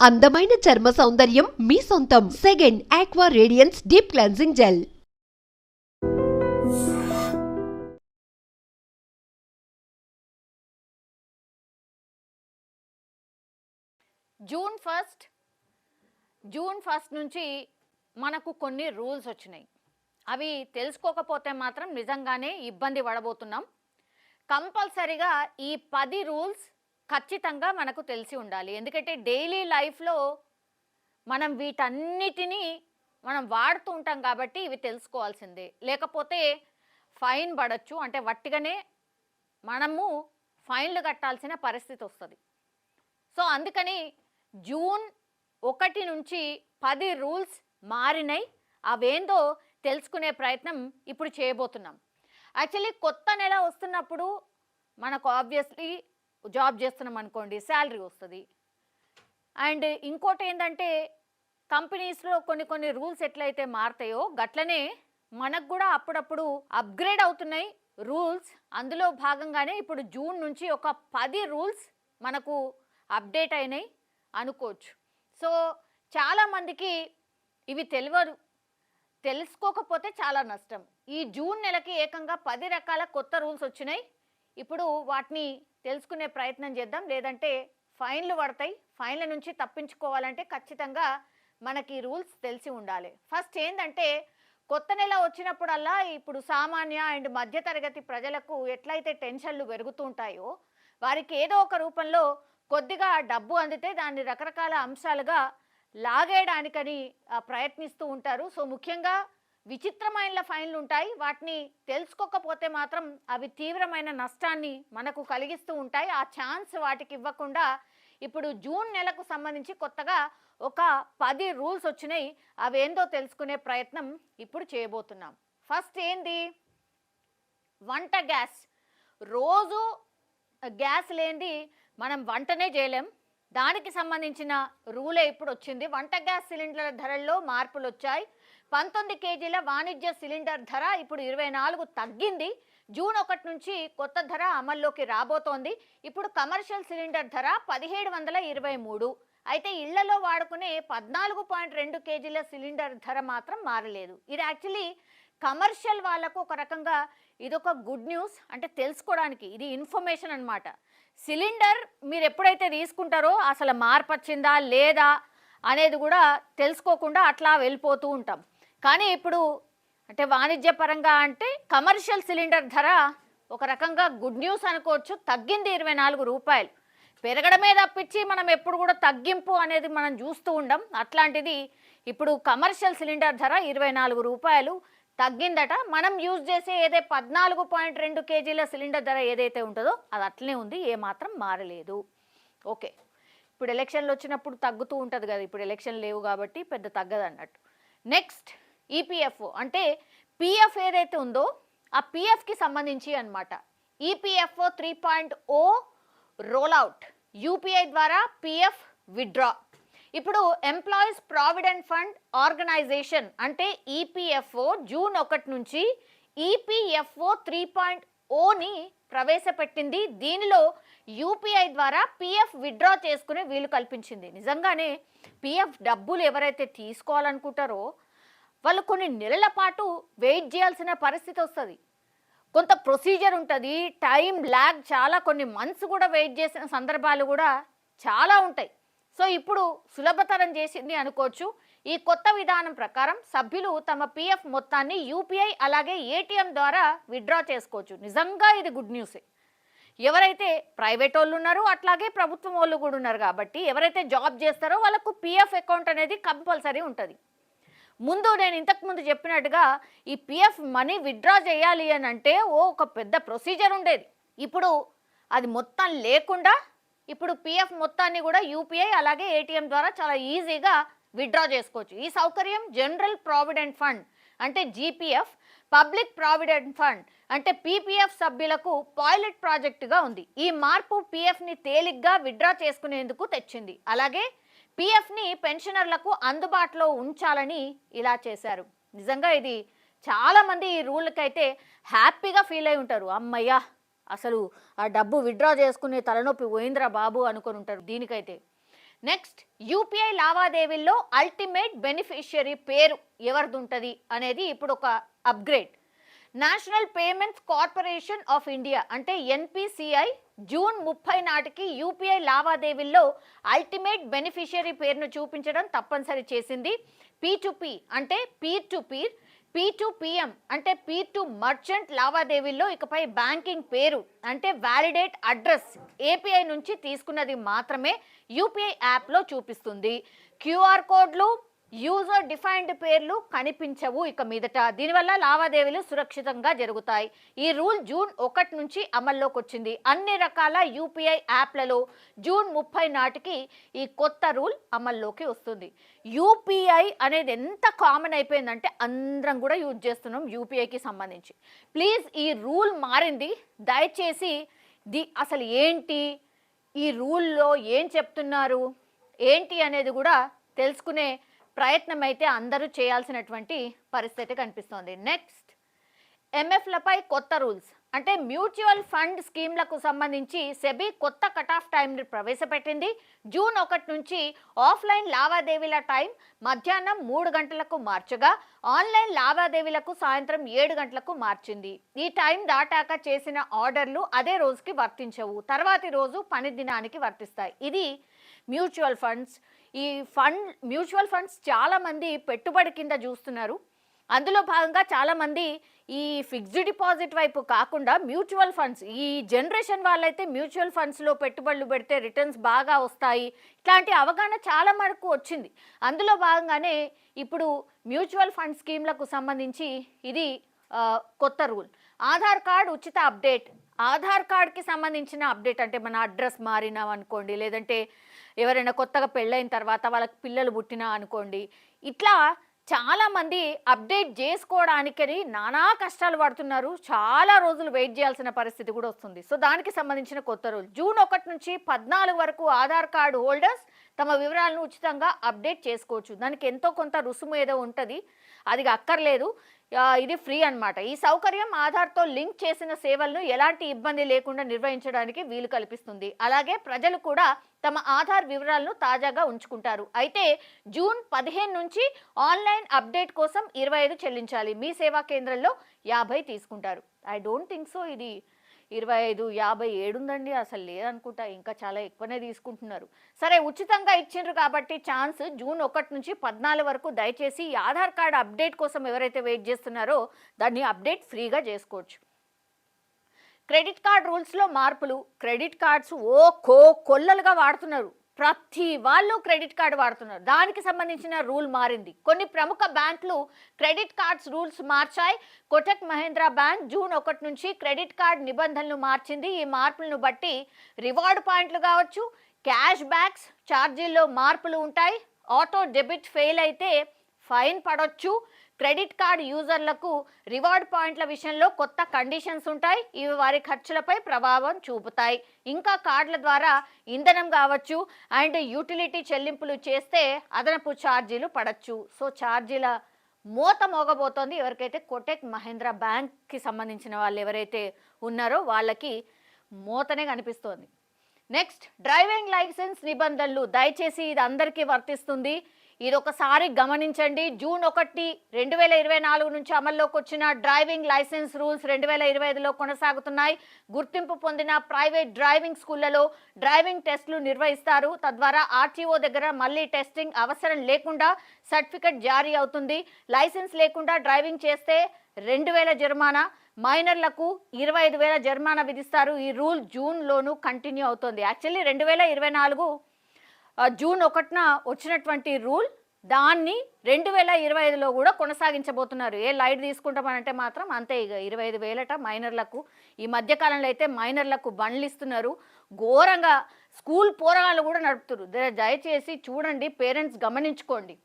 అందమైన చర్మ సౌందర్యం మీ సొంతం. Second aqua radiance deep cleansing gel. June first నుంచి మనకు కొన్ని రూల్స్ వచ్చినాయి. అవి తెలుసుకోకపోతే మాత్రం నిజంగానే ఇబ్బంది పడబోతున్నాం. కంపల్సరీగా ఈ 10 రూల్స్ ఖచ్చితంగా మనకు తెలిసి ఉండాలి. ఎందుకంటే డైలీ లైఫ్లో మనం వీటన్నిటినీ మనం వాడుతూ ఉంటాం కాబట్టి ఇవి తెలుసుకోవాల్సిందే. లేకపోతే ఫైన్ పడవచ్చు, అంటే వట్టిగానే మనము ఫైన్లు కట్టాల్సిన పరిస్థితి వస్తుంది. సో అందుకని జూన్ 1 నుంచి 10 రూల్స్ మారినాయి. అవేందో తెలుసుకునే ప్రయత్నం ఇప్పుడు చేయబోతున్నాం. యాక్చువల్లీ కొత్త నెల వస్తున్నప్పుడు మనకు ఆబ్వియస్లీ జాబ్ చేస్తున్నాం అనుకోండి, శాలరీ వస్తుంది. అండ్ ఇంకోటి ఏంటంటే కంపెనీస్లో కొన్ని రూల్స్ ఎట్లయితే మారుతాయో గట్లనే మనకు కూడా అప్పుడప్పుడు అప్గ్రేడ్ అవుతున్నాయి రూల్స్. అందులో భాగంగానే ఇప్పుడు జూన్ నుంచి ఒక 10 రూల్స్ మనకు అప్డేట్ అయినాయి అనుకోవచ్చు. సో చాలామందికి ఇవి తెలియదు, తెలుసుకోకపోతే చాలా నష్టం. ఈ జూన్ నెలకి ఏకంగా 10 రకాల కొత్త రూల్స్ వచ్చినాయి. ఇప్పుడు వాటిని తెలుసుకునే ప్రయత్నం చేద్దాం, లేదంటే ఫైన్లు పడతాయి. ఫైన్ల నుంచి తప్పించుకోవాలంటే ఖచ్చితంగా మనకి రూల్స్ తెలిసి ఉండాలి. ఫస్ట్ ఏంటంటే కొత్త నెల వచ్చినప్పుడల్లా ఇప్పుడు సామాన్య అండ్ మధ్యతరగతి ప్రజలకు ఎట్లయితే టెన్షన్లు పెరుగుతూ ఉంటాయో వారికి ఏదో ఒక రూపంలో కొద్దిగా డబ్బు అందితే దాన్ని రకరకాల అంశాలుగా లాగేయడానికని ప్రయత్నిస్తూ ఉంటారు. సో ముఖ్యంగా విచిత్రమైన ఫైన్లు ఉంటాయి. వాటిని తెలుసుకోకపోతే మాత్రం అవి తీవ్రమైన నష్టాన్ని మనకు కలిగిస్తూ ఉంటాయి. ఆ ఛాన్స్ వాటికి ఇవ్వకుండా ఇప్పుడు జూన్ నెలకు సంబంధించి కొత్తగా ఒక 10 రూల్స్ వచ్చినాయి. అవేందో తెలుసుకునే ప్రయత్నం ఇప్పుడు చేయబోతున్నాం. ఫస్ట్ ఏంది, వంట గ్యాస్. రోజు గ్యాస్ లేనిది మనం వంటనే చేయలేం. దానికి సంబంధించిన రూలే ఇప్పుడు వచ్చింది. వంట గ్యాస్ సిలిండర్ల ధరల్లో మార్పులు వచ్చాయి. 19 కేజీల వాణిజ్య సిలిండర్ ధర ఇప్పుడు 24 తగ్గింది. జూన్ 1 నుంచి కొత్త ధర అమల్లోకి రాబోతోంది. ఇప్పుడు కమర్షియల్ సిలిండర్ ధర 1723. అయితే ఇళ్లలో వాడుకునే 14.2 కేజీల సిలిండర్ ధర మాత్రం మారలేదు. ఇది యాక్చువల్లీ కమర్షియల్ వాళ్ళకు ఒక రకంగా ఇదొక గుడ్ న్యూస్, అంటే తెలుసుకోవడానికి ఇది ఇన్ఫర్మేషన్ అన్నమాట. సిలిండర్ మీరు ఎప్పుడైతే తీసుకుంటారో అసలు మార్పు వచ్చిందా లేదా అనేది కూడా తెలుసుకోకుండా అట్లా వెళ్ళిపోతూ ఉంటాం. కానీ ఇప్పుడు అంటే వాణిజ్యపరంగా అంటే కమర్షియల్ సిలిండర్ ధర ఒక రకంగా గుడ్ న్యూస్ అనుకోవచ్చు. తగ్గింది 24 రూపాయలు. పెరగడమే తప్పించి మనం ఎప్పుడు కూడా తగ్గింపు అనేది మనం చూస్తూ ఉండం. అట్లాంటిది ఇప్పుడు కమర్షియల్ సిలిండర్ ధర 24 రూపాయలు తగ్గిందట. మనం యూజ్ చేసే ఏదే 14.2 కేజీల సిలిండర్ ధర ఏదైతే ఉంటుందో అది అట్లనే ఉంది, ఏమాత్రం మారలేదు. ఓకే, ఇప్పుడు ఎలక్షన్లు వచ్చినప్పుడు తగ్గుతూ ఉంటుంది కదా, ఇప్పుడు ఎలక్షన్ లేవు కాబట్టి పెద్ద తగ్గదు అన్నట్టు. నెక్స్ట్ ఈపీఎఫ్ఓ అంటే పిఎఫ్ ఏదైతే ఉందో ఆ పిఎఫ్కి సంబంధించి అనమాట. ఈపీఎఫ్ఓ 3.0 రోల్అవుట్, యూపీఐ ద్వారా పిఎఫ్ విత్డ్రా. ఇప్పుడు ఎంప్లాయీస్ ప్రావిడెంట్ ఫండ్ ఆర్గనైజేషన్ అంటే ఈపీఎఫ్ఓ జూన్ 1 నుంచి ఈపీఎఫ్ఓ 3.0ని ప్రవేశపెట్టింది. దీనిలో యూపీఐ ద్వారా పిఎఫ్ విత్డ్రా చేసుకునే వీలు కల్పించింది. నిజంగానే పిఎఫ్ డబ్బులు ఎవరైతే తీసుకోవాలనుకుంటారో వాళ్ళు కొన్ని నెలల పాటు వెయిట్ చేయాల్సిన పరిస్థితి వస్తుంది. కొంత ప్రొసీజర్ ఉంటుంది, టైం ల్యాగ్, చాలా కొన్ని మంత్స్ కూడా వెయిట్ చేసిన సందర్భాలు కూడా చాలా ఉంటాయి. సో ఇప్పుడు సులభతరం చేసింది అనుకోవచ్చు. ఈ కొత్త విధానం ప్రకారం సభ్యులు తమ పిఎఫ్ మొత్తాన్ని యూపీఐ అలాగే ఏటీఎం ద్వారా విత్డ్రా చేసుకోవచ్చు. నిజంగా ఇది గుడ్ న్యూసే. ఎవరైతే ప్రైవేట్ వాళ్ళు ఉన్నారో అట్లాగే ప్రభుత్వం వాళ్ళు కూడా ఉన్నారు కాబట్టి ఎవరైతే జాబ్ చేస్తారో వాళ్ళకు పిఎఫ్ అకౌంట్ అనేది కంపల్సరీ ఉంటుంది. ముందు నేను ఇంతకుముందు చెప్పినట్టుగా ఈ పిఎఫ్ మనీ విత్డ్రా చేయాలి అని అంటే ఒక పెద్ద ప్రొసీజర్ ఉండేది. ఇప్పుడు అది మొత్తం లేకుండా ఇప్పుడు పిఎఫ్ మొత్తాన్ని కూడా యూపీఐ అలాగే ఏటీఎం ద్వారా చాలా ఈజీగా విత్డ్రా చేసుకోవచ్చు. ఈ సౌకర్యం జనరల్ ప్రావిడెంట్ ఫండ్ అంటే జీపీఎఫ్, పబ్లిక్ ప్రావిడెంట్ ఫండ్ అంటే పీపీఎఫ్ సభ్యులకు పైలట్ ప్రాజెక్టుగా ఉంది. ఈ మార్పు పిఎఫ్ని తేలిగ్గా విత్డ్రా చేసుకునేందుకు తెచ్చింది. అలాగే పిఎఫ్ని పెన్షనర్లకు అందుబాటులో ఉంచాలని ఇలా చేశారు. నిజంగా ఇది చాలామంది ఈ రూల్కైతే హ్యాపీగా ఫీల్ అయి ఉంటారు. అమ్మయ్యా, అసలు ఆ డబ్బు విత్డ్రా చేసుకునే తలనొప్పి పోయిందిరా బాబు అనుకొని ఉంటారు. దీనికైతే నెక్స్ట్ యూపీఐ లావాదేవీల్లో అల్టిమేట్ బెనిఫిషియరీ పేరు ఎవరిది ఉంటుంది అనేది ఇప్పుడు ఒక upgrade. National payments corporation of India అంటే ఎన్పిసిఐ జూన్ 30 నాటికి యూపీఐ లావాదేవీల్లో అల్టిమేట్ బెనిఫిషియరీ పేరును చూపించడం తప్పనిసరి చేసింది. P2P అంటే పీర్ టు పీర్, P2PM అంటే పీర్ టు మర్చెంట్ లావాదేవీల్లో ఇకపై బ్యాంకింగ్ పేరు అంటే వ్యాలిడేట్ అడ్రస్ ఏపీఐ నుంచి తీసుకున్నది మాత్రమే యూపీఐ యాప్లో చూపిస్తుంది. క్యూఆర్ కోడ్లు, యూజర్ డిఫైన్డ్ పేర్లు కనిపించవు ఇక మీదట. దీనివల్ల లావాదేవీలు సురక్షితంగా జరుగుతాయి. ఈ రూల్ జూన్ 1 నుంచి అమల్లోకి వచ్చింది. అన్ని రకాల యూపీఐ యాప్లలో జూన్ 30 నాటికి ఈ కొత్త రూల్ అమల్లోకి వస్తుంది. యూపీఐ అనేది ఎంత కామన్ అయిపోయిందంటే అందరం కూడా యూజ్ చేస్తున్నాం యూపీఐకి సంబంధించి. ప్లీజ్ ఈ రూల్ మారింది, దయచేసి అసలు ఏంటి ఈ రూల్లో ఏం చెప్తున్నారు ఏంటి అనేది కూడా తెలుసుకునే ప్రయత్నం అయితే అందరూ చేయాల్సినటువంటి పరిస్థితి కనిపిస్తోంది. నెక్స్ట్ ఎంఎఫ్లపై కొత్త రూల్స్ అంటే మ్యూచువల్ ఫండ్ స్కీమ్లకు సంబంధించి సెబీ కొత్త కట్ ఆఫ్ టైంని ప్రవేశపెట్టింది. జూన్ 1 నుంచి ఆఫ్లైన్ లావాదేవీల టైం మధ్యాహ్నం 3 గంటలకు మార్చగా ఆన్లైన్ లావాదేవీలకు సాయంత్రం 7 గంటలకు మార్చింది. ఈ టైం దాటాక చేసిన ఆర్డర్లు అదే రోజుకి వర్తించవు, తర్వాతి రోజు పని దినానికి వర్తిస్తాయి. ఇది మ్యూచువల్ ఫండ్స్. ఈ మ్యూచువల్ ఫండ్స్ చాలామంది పెట్టుబడి కింద చూస్తున్నారు. అందులో భాగంగా చాలామంది ఈ ఫిక్స్డ్ డిపాజిట్ వైపు కాకుండా మ్యూచువల్ ఫండ్స్, ఈ జనరేషన్ వాళ్ళైతే మ్యూచువల్ ఫండ్స్లో పెట్టుబడులు పెడితే రిటర్న్స్ బాగా వస్తాయి, ఇట్లాంటి అవగాహన చాలా వరకు వచ్చింది. అందులో భాగంగానే ఇప్పుడు మ్యూచువల్ ఫండ్ స్కీమ్లకు సంబంధించి ఇది కొత్త రూల్. ఆధార్ కార్డ్ ఉచిత అప్డేట్. ఆధార్ కార్డ్కి సంబంధించిన అప్డేట్ అంటే మన అడ్రస్ మారినాం అనుకోండి, లేదంటే ఎవరైనా కొత్తగా పెళ్ళైన తర్వాత వాళ్ళకి పిల్లలు పుట్టినా అనుకోండి, ఇట్లా చాలామంది అప్డేట్ చేసుకోవడానికని నానా కష్టాలు పడుతున్నారు. చాలా రోజులు వెయిట్ చేయాల్సిన పరిస్థితి కూడా వస్తుంది. సో దానికి సంబంధించిన కొత్త రూల్ జూన్ 1 నుంచి 14 వరకు ఆధార్ కార్డు హోల్డర్స్ తమ వివరాలను ఉచితంగా అప్డేట్ చేసుకోవచ్చు. దానికి ఎంతో కొంత రుసుము ఏదో ఉంటుంది, అది అక్కర్లేదు, ఇది ఫ్రీ అన్నమాట. ఈ సౌకర్యం ఆధార్తో లింక్ చేసిన సేవలను ఎలాంటి ఇబ్బంది లేకుండా నిర్వహించడానికి వీలు కల్పిస్తుంది. అలాగే ప్రజలు కూడా తమ ఆధార్ వివరాలను తాజాగా ఉంచుకుంటారు. అయితే జూన్ 15 నుంచి ఆన్లైన్ అప్డేట్ కోసం 25 చెల్లించాలి. మీ సేవా కేంద్రంలో 50 తీసుకుంటారు. ఐ డోంట్ థింక్ సో ఇది 25, 57 ఉందండి, అసలు లేదనుకుంటా, ఇంకా చాలా ఎక్కువనే తీసుకుంటున్నారు. సరే, ఉచితంగా ఇచ్చిండ్రు కాబట్టి ఛాన్స్ జూన్ 1 నుంచి 14 వరకు దయచేసి ఈ ఆధార్ కార్డు అప్డేట్ కోసం ఎవరైతే వెయిట్ చేస్తున్నారో దాన్ని అప్డేట్ ఫ్రీగా చేసుకోవచ్చు. క్రెడిట్ కార్డ్ రూల్స్లో మార్పులు. క్రెడిట్ కార్డ్స్ కొల్లలుగా వాడుతున్నారు, ప్రతి వాళ్ళు క్రెడిట్ కార్డు వాడుతున్నారు. దానికి సంబంధించిన రూల్ మారింది. కొన్ని ప్రముఖ బ్యాంకులు క్రెడిట్ కార్డ్స్ రూల్స్ మార్చాయి. కోటక్ మహీంద్రా బ్యాంక్ జూన్ 1 నుంచి క్రెడిట్ కార్డ్ నిబంధనలు మార్చింది. ఈ మార్పులను బట్టి రివార్డ్ పాయింట్లు కావచ్చు, క్యాష్ బ్యాక్స్ ఛార్జీల్లో మార్పులు ఉంటాయి. ఆటో డెబిట్ ఫెయిల్ అయితే ఫైన్ పడవచ్చు. క్రెడిట్ కార్డ్ యూజర్లకు రివార్డ్ పాయింట్ల విషయంలో కొత్త కండిషన్స్ ఉంటాయి. ఇవి వారి ఖర్చులపై ప్రభావం చూపుతాయి. ఇంకా కార్డుల ద్వారా ఇంధనం కావచ్చు అండ్ యూటిలిటీ చెల్లింపులు చేస్తే అదనపు ఛార్జీలు పడవచ్చు. సో ఛార్జీల మోత మోగబోతోంది. ఎవరికైతే కోటక్ మహీంద్రా బ్యాంక్కి సంబంధించిన వాళ్ళు ఎవరైతే ఉన్నారో వాళ్ళకి మోతనే కనిపిస్తోంది. నెక్స్ట్ డ్రైవింగ్ లైసెన్స్ నిబంధనలు. దయచేసి ఇది అందరికీ వర్తిస్తుంది, ఇది ఒకసారి గమనించండి. జూన్ 1, 2024 నుంచి అమల్లోకి వచ్చిన డ్రైవింగ్ లైసెన్స్ రూల్స్ 2025లో కొనసాగుతున్నాయి. గుర్తింపు పొందిన ప్రైవేట్ డ్రైవింగ్ స్కూళ్లలో డ్రైవింగ్ టెస్టులు నిర్వహిస్తారు. తద్వారా ఆర్టీఓ దగ్గర మళ్ళీ టెస్టింగ్ అవసరం లేకుండా సర్టిఫికెట్ జారీ అవుతుంది. లైసెన్స్ లేకుండా డ్రైవింగ్ చేస్తే 2000 జరిమానా, మైనర్లకు 25,000 జరిమానా విధిస్తారు. ఈ రూల్ జూన్లోనూ కంటిన్యూ అవుతుంది. యాక్చువల్లీ 2024 జూన్ 1న వచ్చినటువంటి రూల్ దాన్ని 2025లో కూడా కొనసాగించబోతున్నారు. లైట్ తీసుకుంటామనంటే మాత్రం అంతే, ఇక 25,000 మైనర్లకు. ఈ మధ్యకాలంలో అయితే మైనర్లకు బండ్లు ఇస్తున్నారు, ఘోరంగా స్కూల్ పోరాగాలు కూడా నడుపుతున్నారు. దయచేసి చూడండి, పేరెంట్స్ గమనించుకోండి.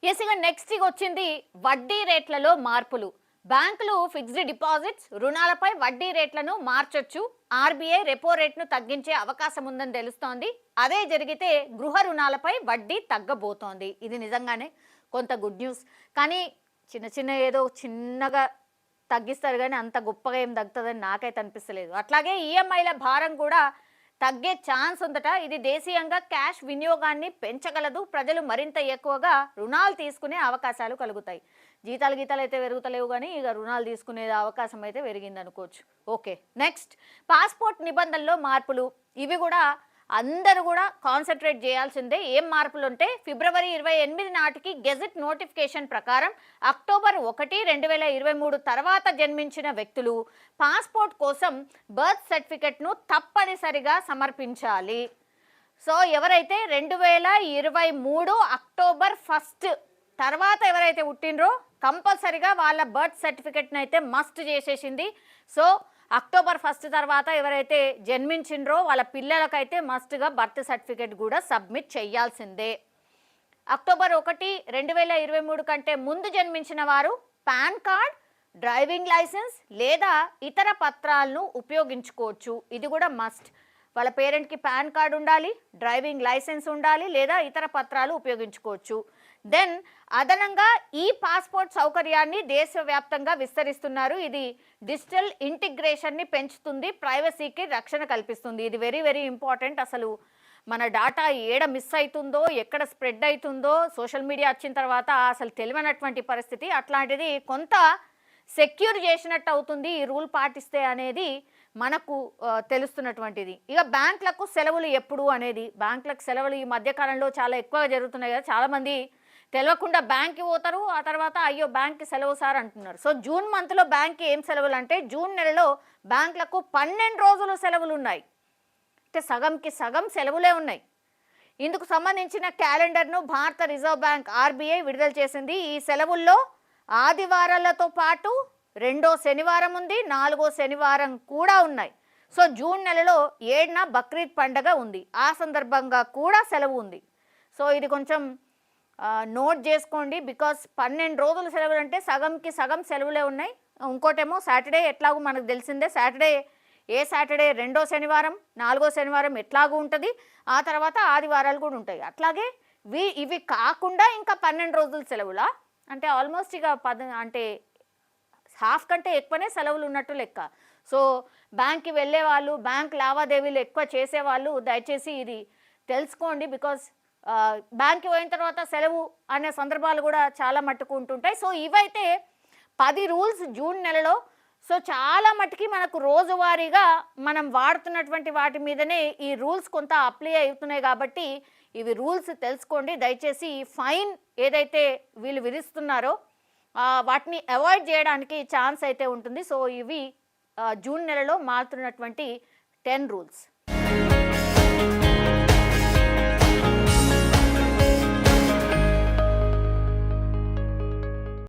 ఇక నెక్స్ట్ వచ్చింది వడ్డీ రేట్లలో మార్పులు. బ్యాంకులు ఫిక్స్డ్ డిపాజిట్స్ రుణాలపై వడ్డీ రేట్లను మార్చొచ్చు. ఆర్బీఐ రెపో రేట్ను తగ్గించే అవకాశం ఉందని తెలుస్తోంది. అదే జరిగితే గృహ రుణాలపై వడ్డీ తగ్గబోతోంది. ఇది నిజంగానే కొంత గుడ్ న్యూస్. కానీ ఏదో చిన్నగా తగ్గిస్తారు కానీ అంత గొప్పగా ఏం తగ్గుతుందని నాకైతే అనిపిస్తలేదు. అట్లాగే ఈఎంఐల భారం కూడా తగ్గే ఛాన్స్ ఉందట. ఇది దేశీయంగా క్యాష్ వినియోగాన్ని పెంచగలదు. ప్రజలు మరింత ఎక్కువగా రుణాలు తీసుకునే అవకాశాలు కలుగుతాయి. జీతాలు గీతాలు అయితే పెరుగుతలేవు కానీ ఇక రుణాలు తీసుకునే అవకాశం అయితే పెరిగింది అనుకోవచ్చు. ఓకే, నెక్స్ట్ పాస్పోర్ట్ నిబంధనలో మార్పులు. ఇవి కూడా అందరూ కూడా కాన్సన్ట్రేట్ చేయాల్సిందే. ఏం మార్పులు ఉంటే ఫిబ్రవరి 28 నాటికి గెజెట్ నోటిఫికేషన్ ప్రకారం అక్టోబర్ 1, 2023 తర్వాత జన్మించిన వ్యక్తులు పాస్పోర్ట్ కోసం బర్త్ సర్టిఫికెట్ను తప్పనిసరిగా సమర్పించాలి. సో ఎవరైతే 2023 అక్టోబర్ 1 తర్వాత ఎవరైతే పుట్టినరో కంపల్సరిగా వాళ్ళ బర్త్ సర్టిఫికెట్ని అయితే మస్ట్ చేసేసింది. సో అక్టోబర్ 1 తర్వాత ఎవరైతే జన్మించిండ్రో వాళ్ళ పిల్లలకైతే మస్ట్గా బర్త్ సర్టిఫికేట్ కూడా సబ్మిట్ చేయాల్సిందే. అక్టోబర్ 1, 2023 కంటే ముందు జన్మించిన వారు పాన్ కార్డ్, డ్రైవింగ్ లైసెన్స్ లేదా ఇతర పత్రాలను ఉపయోగించుకోవచ్చు. ఇది కూడా మస్ట్. వాళ్ళ పేరెంట్కి పాన్ కార్డ్ ఉండాలి, డ్రైవింగ్ లైసెన్స్ ఉండాలి లేదా ఇతర పత్రాలు ఉపయోగించుకోవచ్చు. దెన్ అదనంగా ఈ పాస్పోర్ట్ సౌకర్యాన్ని దేశవ్యాప్తంగా విస్తరిస్తున్నారు. ఇది డిజిటల్ ఇంటిగ్రేషన్ని పెంచుతుంది, ప్రైవసీకి రక్షణ కల్పిస్తుంది. ఇది వెరీ వెరీ ఇంపార్టెంట్. అసలు మన డాటా ఏడ మిస్ అవుతుందో, ఎక్కడ స్ప్రెడ్ అవుతుందో సోషల్ మీడియా వచ్చిన తర్వాత అసలు తెలియనటువంటి పరిస్థితి. అట్లాంటిది కొంత సెక్యూర్ చేసినట్టు అవుతుంది ఈ రూల్ పాటిస్తే అనేది మనకు తెలుస్తున్నటువంటిది. ఇక బ్యాంకులకు సెలవులు ఎప్పుడు అనేది, బ్యాంకులకు సెలవులు ఈ మధ్యకాలంలో చాలా ఎక్కువగా జరుగుతున్నాయి కదా. చాలామంది తెలియకుండా బ్యాంక్కి పోతారు, ఆ తర్వాత అయ్యో బ్యాంక్కి సెలవు సార్ అంటున్నారు. సో జూన్ మంత్లో బ్యాంక్కి ఏం సెలవులు అంటే జూన్ నెలలో బ్యాంకులకు 12 రోజులు సెలవులు ఉన్నాయి. అంటే సగంకి సగం సెలవులే ఉన్నాయి. ఇందుకు సంబంధించిన క్యాలెండర్ను భారత రిజర్వ్ బ్యాంక్ ఆర్బీఐ విడుదల చేసింది. ఈ సెలవుల్లో ఆదివారాలతో పాటు 2వ శనివారం ఉంది, 4వ శనివారం కూడా ఉన్నాయి. సో జూన్ నెలలో 7న బక్రీద్ పండగ ఉంది, ఆ సందర్భంగా కూడా సెలవు ఉంది. సో ఇది కొంచెం నోట్ చేసుకోండి. బికాస్ 12 రోజులు సెలవులు అంటే సగంకి సగం సెలవులే ఉన్నాయి. ఇంకోటేమో సాటర్డే ఎట్లాగూ మనకు తెలిసిందే. సాటర్డే 2వ శనివారం 4వ శనివారం ఎట్లాగూ ఉంటుంది. ఆ తర్వాత ఆదివారాలు కూడా ఉంటాయి. అట్లాగే ఇవి కాకుండా ఇంకా 12 రోజులు సెలవులా అంటే ఆల్మోస్ట్ ఇక అంటే హాఫ్ కంటే ఎక్కువనే సెలవులు ఉన్నట్టు లెక్క. సో బ్యాంక్కి వెళ్ళే వాళ్ళు, బ్యాంక్ లావాదేవీలు ఎక్కువ చేసేవాళ్ళు దయచేసి ఇది తెలుసుకోండి. బికాస్ బ్యాంక్కి పోయిన తర్వాత సెలవు అనే సందర్భాలు కూడా చాలా మట్టుకు ఉంటుంటాయి. సో ఇవైతే 10 రూల్స్ జూన్ నెలలో. సో చాలా మట్టుకి మనకు రోజువారీగా మనం వాడుతున్నటువంటి వాటి మీదనే ఈ రూల్స్ కొంత అప్లై అవుతున్నాయి కాబట్టి ఇవి రూల్స్ తెలుసుకోండి. దయచేసి ఫైన్ ఏదైతే వీళ్ళు విధిస్తున్నారో వాటిని అవాయిడ్ చేయడానికి ఛాన్స్ అయితే ఉంటుంది. సో ఇవి జూన్ నెలలో మారుతున్నటువంటి 10 రూల్స్.